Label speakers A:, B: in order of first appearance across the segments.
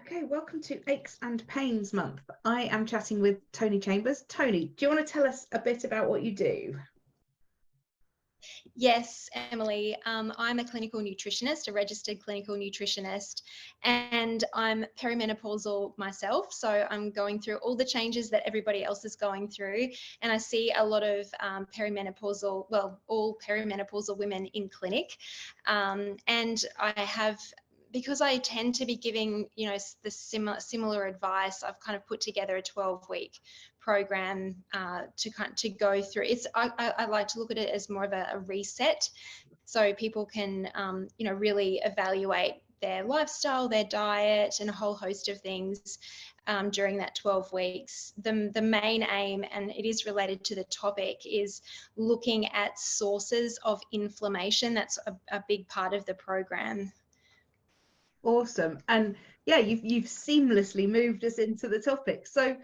A: Okay, welcome to Aches and Pains Month. I am chatting with Toni Chambers. Toni, do you want to tell us a bit about what you do?
B: Yes, Emily. I'm a clinical nutritionist, a registered clinical nutritionist, and I'm perimenopausal myself. So I'm going through all the changes that everybody else is going through. And I see a lot of all perimenopausal women in clinic. And I have, because I tend to be giving, the similar advice, I've kind of put together a 12-week program to go through. I like to look at it as more of a reset, so people can really evaluate their lifestyle, their diet, and a whole host of things during that 12 weeks. The main aim, and it is related to the topic, is looking at sources of inflammation. That's a big part of the program.
A: Awesome. And yeah, you've seamlessly moved us into the topic. So,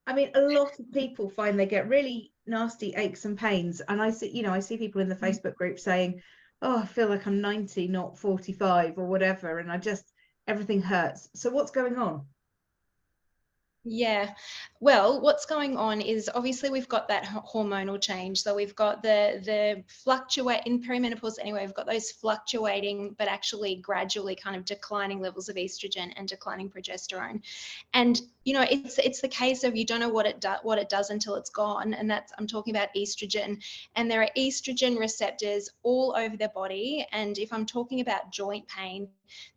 A: I mean, a lot of people find they get really nasty aches and pains. And I see people in the Facebook group saying, "Oh, I feel like I'm 90, not 45 or whatever, and everything hurts." So what's going on?
B: Yeah, well, what's going on is obviously we've got that hormonal change. So we've got the fluctuate in perimenopause anyway. We've got those fluctuating, but actually gradually kind of declining levels of estrogen and declining progesterone. And it's the case of you don't know what it does until it's gone. And I'm talking about estrogen. And there are estrogen receptors all over the body. And if I'm talking about joint pain,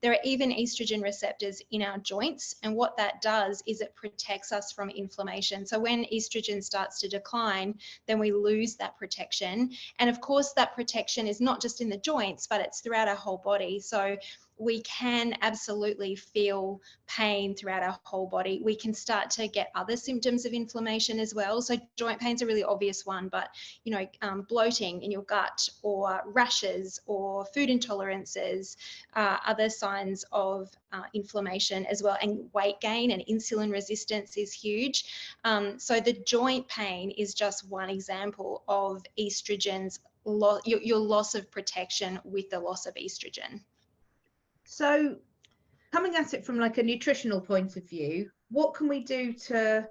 B: there are even estrogen receptors in our joints, and what that does is it protects us from inflammation. So when estrogen starts to decline, then we lose that protection. And of course, that protection is not just in the joints, but it's throughout our whole body. So we can absolutely feel pain throughout our whole body. We can start to get other symptoms of inflammation as well. So joint pain's a really obvious one, but bloating in your gut, or rashes, or food intolerances, other signs of inflammation as well. And weight gain and insulin resistance is huge. So the joint pain is just one example of estrogen's your loss of protection with the loss of estrogen.
A: So, coming at it from like a nutritional point of view, what can we do to,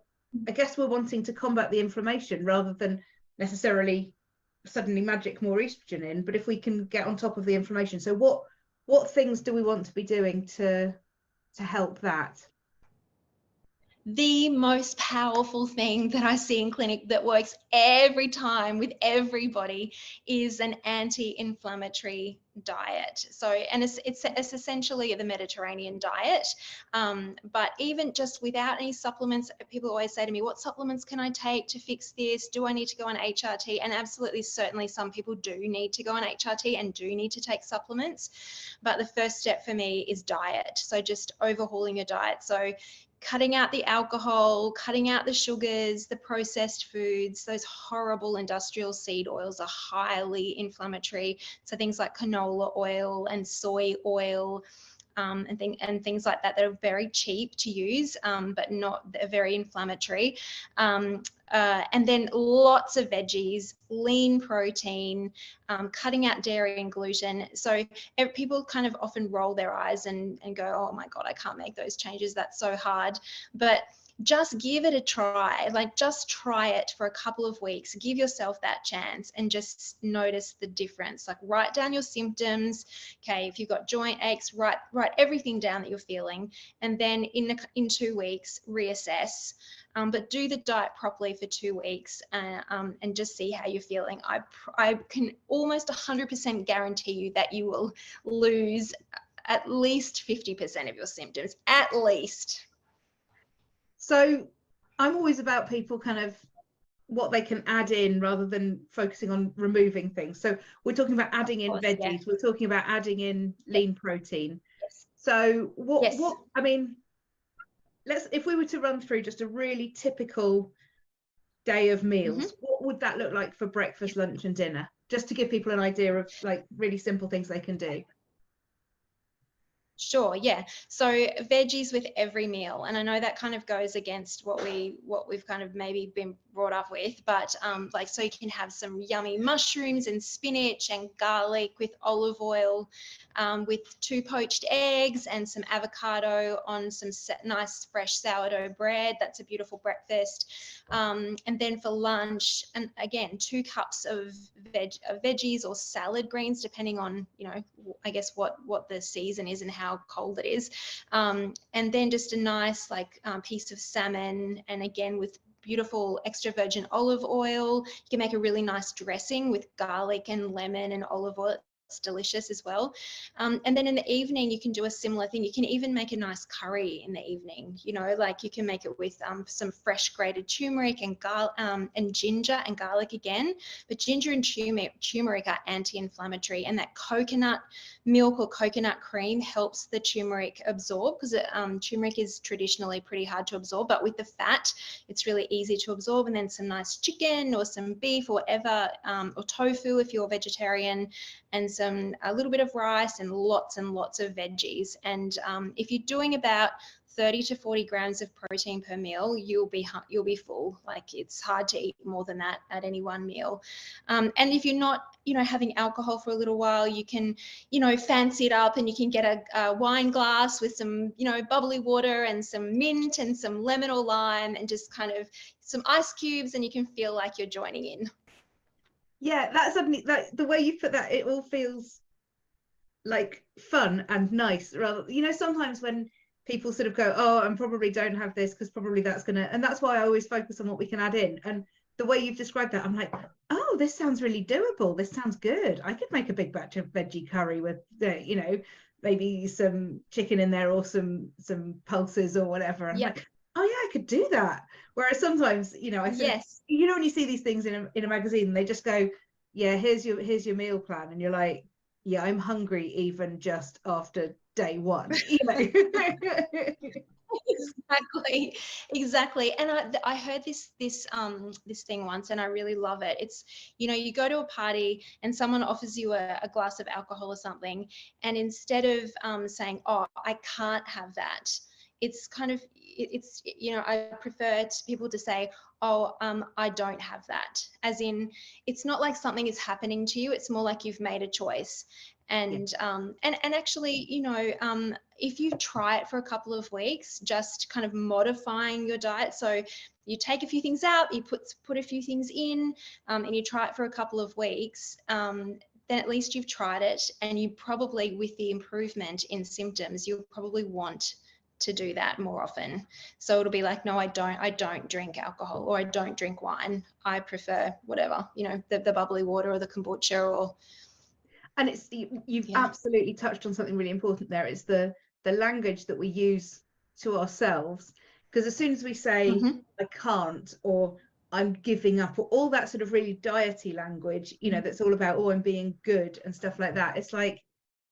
A: I guess we're wanting to combat the inflammation rather than necessarily suddenly magic more estrogen in, but if we can get on top of the inflammation. So what things do we want to be doing to help that?
B: The most powerful thing that I see in clinic that works every time with everybody is an anti-inflammatory diet. So, and it's essentially the Mediterranean diet. But even just without any supplements, people always say to me, "What supplements can I take to fix this? Do I need to go on HRT?" And absolutely, certainly, some people do need to go on HRT and do need to take supplements. But the first step for me is diet. So just overhauling your diet. So cutting out the alcohol, cutting out the sugars, the processed foods. Those horrible industrial seed oils are highly inflammatory. So things like canola oil and soy oil, and things like that are very cheap to use, but not very inflammatory. And then lots of veggies, lean protein, cutting out dairy and gluten. So people kind of often roll their eyes and go, "Oh my God, I can't make those changes. That's so hard." But just give it a try. Like, just try it for a couple of weeks. Give yourself that chance and just notice the difference. Like, write down your symptoms. Okay, if you've got joint aches, write everything down that you're feeling, and then in 2 weeks reassess. But do the diet properly for 2 weeks, and just see how you're feeling. I can almost 100% guarantee you that you will lose at least 50% of your symptoms, at least.
A: So I'm always about people kind of what they can add in rather than focusing on removing things. So we're talking about adding in veggies, yeah. We're talking about adding in lean protein.
B: Yes.
A: So what
B: Yes.
A: what I mean, if we were to run through just a really typical day of meals, what would that look like for breakfast, lunch and dinner? Just to give people an idea of like really simple things they can do.
B: Sure, yeah. So veggies with every meal, and I know that kind of goes against what we've kind of maybe been brought up with, but like, so you can have some yummy mushrooms and spinach and garlic with olive oil, with 2 poached eggs and some avocado on some nice fresh sourdough bread. That's a beautiful breakfast. And then for lunch, and again, 2 cups of veggies or salad greens, depending on, I guess what the season is and how cold it is. And then just a nice piece of salmon, and again with beautiful extra virgin olive oil. You can make a really nice dressing with garlic and lemon and olive oil. It's delicious as well. And then in the evening, you can do a similar thing. You can even make a nice curry in the evening. Like you can make it with some fresh grated turmeric and ginger and garlic again. But ginger and turmeric are anti-inflammatory, and that coconut milk or coconut cream helps the turmeric absorb, because turmeric is traditionally pretty hard to absorb, but with the fat, it's really easy to absorb. And then some nice chicken or some beef or whatever, or tofu if you're vegetarian, and a little bit of rice and lots of veggies. And if you're doing about 30 to 40 grams of protein per meal, you'll be full. Like, it's hard to eat more than that at any one meal. And if you're not, having alcohol for a little while, you can, fancy it up, and you can get a wine glass with some, bubbly water and some mint and some lemon or lime and just kind of some ice cubes, and you can feel like you're joining in.
A: Yeah, that's suddenly, like, the way you put that, it all feels like fun and nice. Rather, sometimes when people sort of go, oh, I probably don't have this because probably that's gonna, and that's why I always focus on what we can add in. And the way you've described that, I'm like, oh, this sounds really doable. This sounds good. I could make a big batch of veggie curry with maybe some chicken in there or some pulses or whatever. And I'm like, oh yeah, I could do that. Whereas sometimes, I sort of, when you see these things in a magazine, they just go, yeah, here's your meal plan, and you're like, yeah, I'm hungry even just after day one.
B: Exactly. And I heard this thing once, and I really love it. It's, you go to a party and someone offers you a glass of alcohol or something, and instead of saying, oh, I can't have that, it's kind of, I prefer people to say, oh, I don't have that. As in, it's not like something is happening to you. It's more like you've made a choice. And actually, if you try it for a couple of weeks, just kind of modifying your diet. So you take a few things out, you put a few things in, and you try it for a couple of weeks. Then at least you've tried it, and you probably, with the improvement in symptoms, you'll probably want to do that more often. So it'll be like, no, I don't drink alcohol, or I don't drink wine. I prefer whatever, the bubbly water or the kombucha.
A: And it's, you've absolutely touched on something really important there. It's the language that we use to ourselves, because as soon as we say I can't, or I'm giving up, or all that sort of really diety language, that's all about, oh, I'm being good and stuff like that, it's like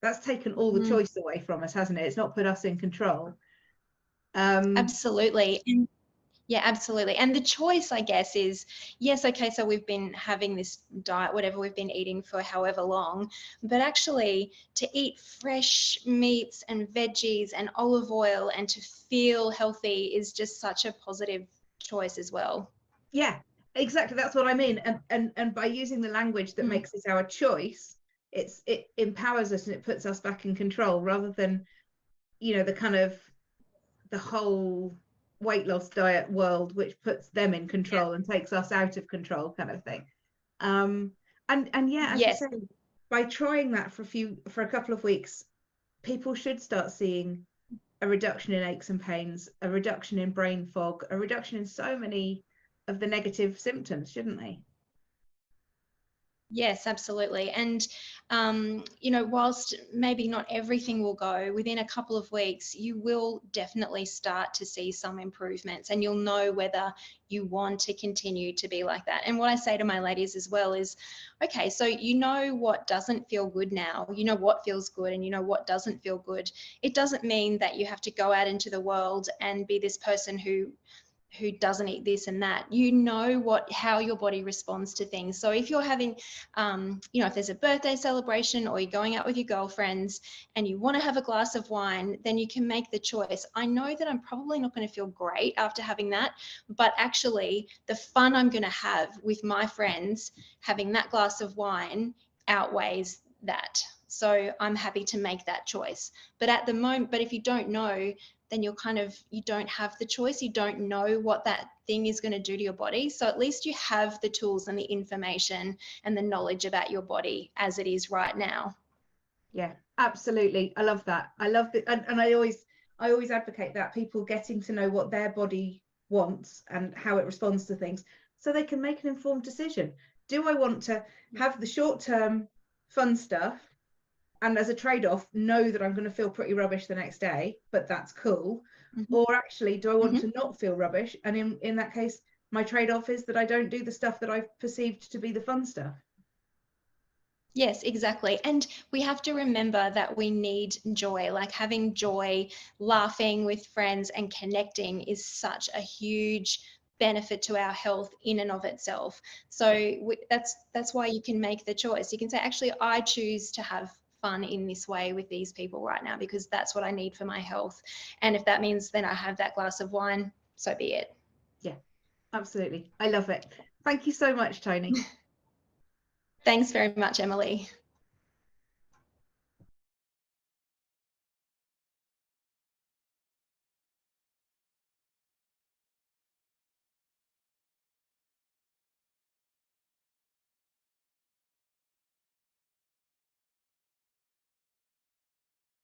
A: that's taken all the choice away from us, hasn't it? It's not put us in control.
B: Absolutely. Yeah, absolutely. And the choice, I guess, is, yes, okay, so we've been having this diet, whatever we've been eating for however long, but actually to eat fresh meats and veggies and olive oil and to feel healthy is just such a positive choice as well.
A: Yeah, exactly. That's what I mean. And by using the language that makes it our choice, it empowers us and it puts us back in control, rather than, the kind of the whole weight loss diet world, which puts them in control and takes us out of control, kind of thing. And as you say, by trying that for a couple of weeks, people should start seeing a reduction in aches and pains, a reduction in brain fog, a reduction in so many of the negative symptoms, shouldn't they?
B: Yes, absolutely. And, whilst maybe not everything will go, within a couple of weeks, you will definitely start to see some improvements, and you'll know whether you want to continue to be like that. And what I say to my ladies as well is, okay, so you know what doesn't feel good now, you know what feels good, and you know what doesn't feel good. It doesn't mean that you have to go out into the world and be this person who who doesn't eat this and that. You know how your body responds to things. So if you're having, if there's a birthday celebration or you're going out with your girlfriends and you want to have a glass of wine, then you can make the choice. I know that I'm probably not going to feel great after having that, but actually the fun I'm going to have with my friends having that glass of wine outweighs that. So I'm happy to make that choice. But at the moment, but if you don't know, then you don't have the choice. You don't know what that thing is going to do to your body. So at least you have the tools and the information and the knowledge about your body as it is right now.
A: Yeah, absolutely. I love that. I love it. And I always advocate that, people getting to know what their body wants and how it responds to things so they can make an informed decision. Do I want to have the short-term fun stuff and as a trade-off know that I'm going to feel pretty rubbish the next day, but that's cool?
B: Mm-hmm.
A: Or actually, do I want
B: Mm-hmm.
A: to not feel rubbish? And in that case, my trade-off is that I don't do the stuff that I've perceived to be the fun stuff.
B: Yes, exactly. And we have to remember that we need joy, like having joy, laughing with friends and connecting is such a huge benefit to our health in and of itself. So that's why you can make the choice. You can say, actually, I choose to have fun in this way with these people right now because that's what I need for my health. And if that means then I have that glass of wine, so be it.
A: Yeah, absolutely. I love it. Thank you so much, Toni.
B: Thanks very much, Emily.